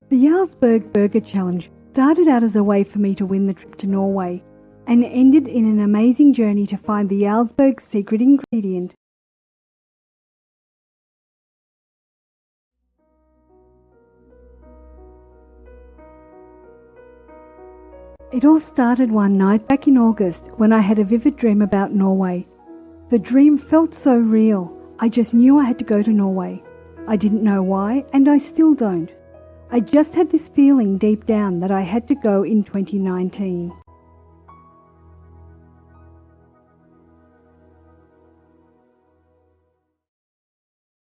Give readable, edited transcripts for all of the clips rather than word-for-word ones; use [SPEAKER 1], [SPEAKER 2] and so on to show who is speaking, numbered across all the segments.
[SPEAKER 1] The Jarlsberg Burger Challenge started out as a way for me to win the trip to Norway and ended in an amazing journey to find the Jarlsberg secret ingredient. It all started one night back in August when I had a vivid dream about Norway. The dream felt so real, I just knew I had to go to Norway. I didn't know why, and I still don't. I just had this feeling deep down that I had to go in 2019.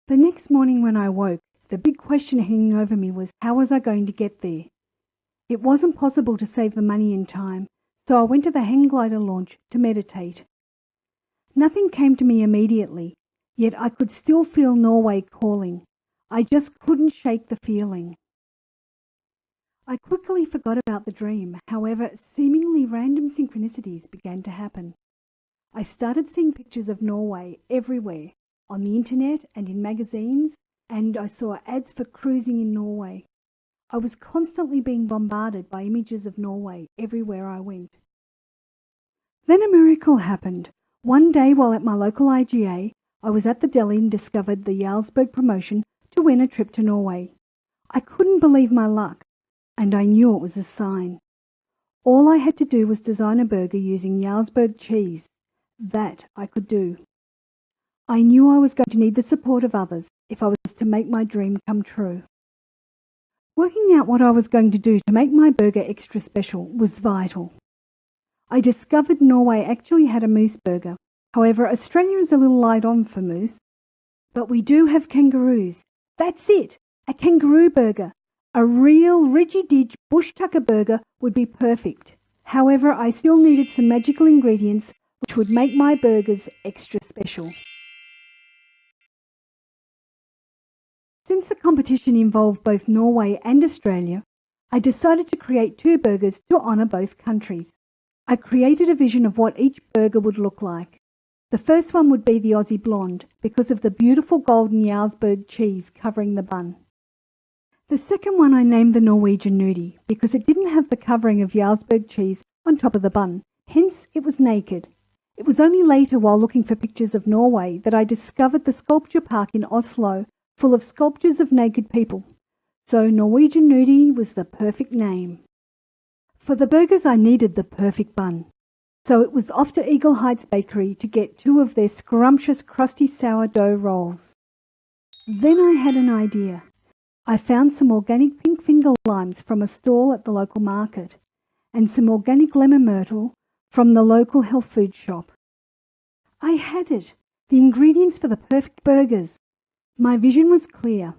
[SPEAKER 1] The next morning when I woke, the big question hanging over me was how was I going to get there? It wasn't possible to save the money in time, so I went to the hang glider launch to meditate. Nothing came to me immediately, yet I could still feel Norway calling. I just couldn't shake the feeling. I quickly forgot about the dream, however, seemingly random synchronicities began to happen. I started seeing pictures of Norway everywhere, on the internet and in magazines, and I saw ads for cruising in Norway. I was constantly being bombarded by images of Norway everywhere I went. Then a miracle happened. One day while at my local IGA, I was at the deli and discovered the Jarlsberg promotion to win a trip to Norway. I couldn't believe my luck, and I knew it was a sign. All I had to do was design a burger using Jarlsberg cheese. That I could do. I knew I was going to need the support of others if I was to make my dream come true. Working out what I was going to do to make my burger extra special was vital. I discovered Norway actually had a moose burger. However, Australia is a little light on for moose. But we do have kangaroos. That's it! A kangaroo burger. A real ridgy-dig bush tucker burger would be perfect. However, I still needed some magical ingredients which would make my burgers extra special. Since the competition involved both Norway and Australia, I decided to create two burgers to honour both countries. I created a vision of what each burger would look like. The first one would be the Aussie Blonde because of the beautiful golden Jarlsberg cheese covering the bun. The second one I named the Norwegian Nudie because it didn't have the covering of Jarlsberg cheese on top of the bun, hence it was naked. It was only later while looking for pictures of Norway that I discovered the sculpture park in Oslo full of sculptures of naked people. So Norwegian Nudie was the perfect name. For the burgers I needed the perfect bun. So it was off to Eagle Heights Bakery to get two of their scrumptious crusty sourdough rolls. Then I had an idea. I found some organic pink finger limes from a stall at the local market and some organic lemon myrtle from the local health food shop. I had it, the ingredients for the perfect burgers. My vision was clear.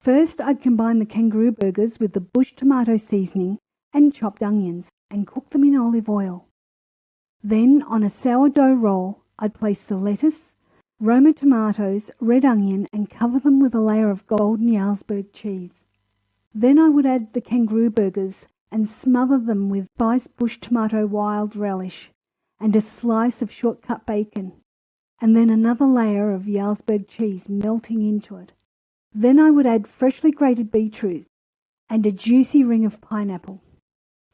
[SPEAKER 1] First, I'd combine the kangaroo burgers with the bush tomato seasoning and chopped onions and cook them in olive oil. Then, on a sourdough roll, I'd place the lettuce, Roma tomatoes, red onion and cover them with a layer of golden Jarlsberg cheese. Then I would add the kangaroo burgers and smother them with spiced bush tomato wild relish and a slice of shortcut bacon, and then another layer of Jarlsberg cheese melting into it. Then I would add freshly grated beetroot and a juicy ring of pineapple.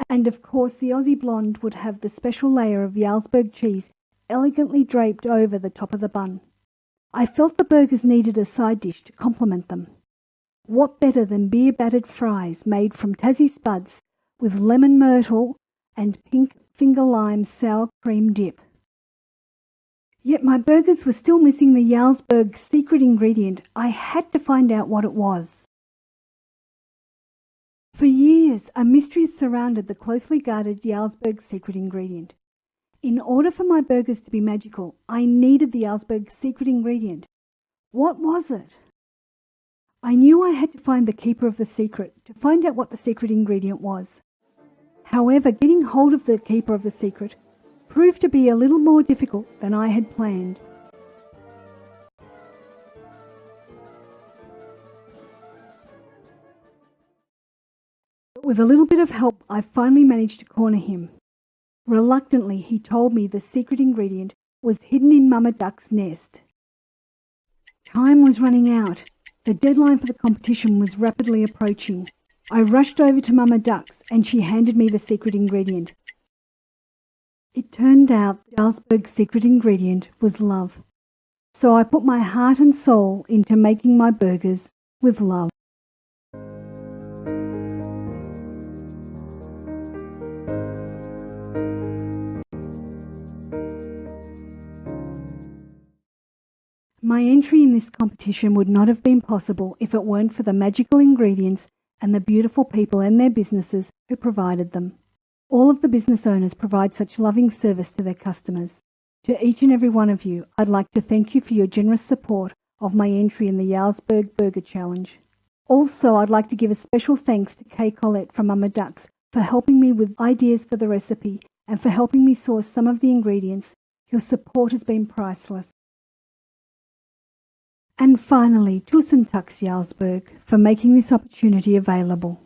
[SPEAKER 1] And of course the Aussie Blonde would have the special layer of Jarlsberg cheese elegantly draped over the top of the bun. I felt the burgers needed a side dish to complement them. What better than beer-battered fries made from Tassie spuds with lemon myrtle and pink finger lime sour cream dip? Yet my burgers were still missing the Jarlsberg secret ingredient. I had to find out what it was. For years, a mystery surrounded the closely guarded Jarlsberg secret ingredient. In order for my burgers to be magical, I needed the Jarlsberg secret ingredient. What was it? I knew I had to find the keeper of the secret to find out what the secret ingredient was. However, getting hold of the keeper of the secret proved to be a little more difficult than I had planned. But with a little bit of help, I finally managed to corner him. Reluctantly, he told me the secret ingredient was hidden in Mama Duck's nest. Time was running out. The deadline for the competition was rapidly approaching. I rushed over to Mama Duck's and she handed me the secret ingredient. It turned out Jarlsberg's secret ingredient was love. So I put my heart and soul into making my burgers with love. My entry in this competition would not have been possible if it weren't for the magical ingredients and the beautiful people and their businesses who provided them. All of the business owners provide such loving service to their customers. To each and every one of you, I'd like to thank you for your generous support of my entry in the Jarlsberg Burger Challenge. Also, I'd like to give a special thanks to Kay Collette from Mama Duck's for helping me with ideas for the recipe and for helping me source some of the ingredients. Your support has been priceless. And finally, Tusen Tack Jarlsberg for making this opportunity available.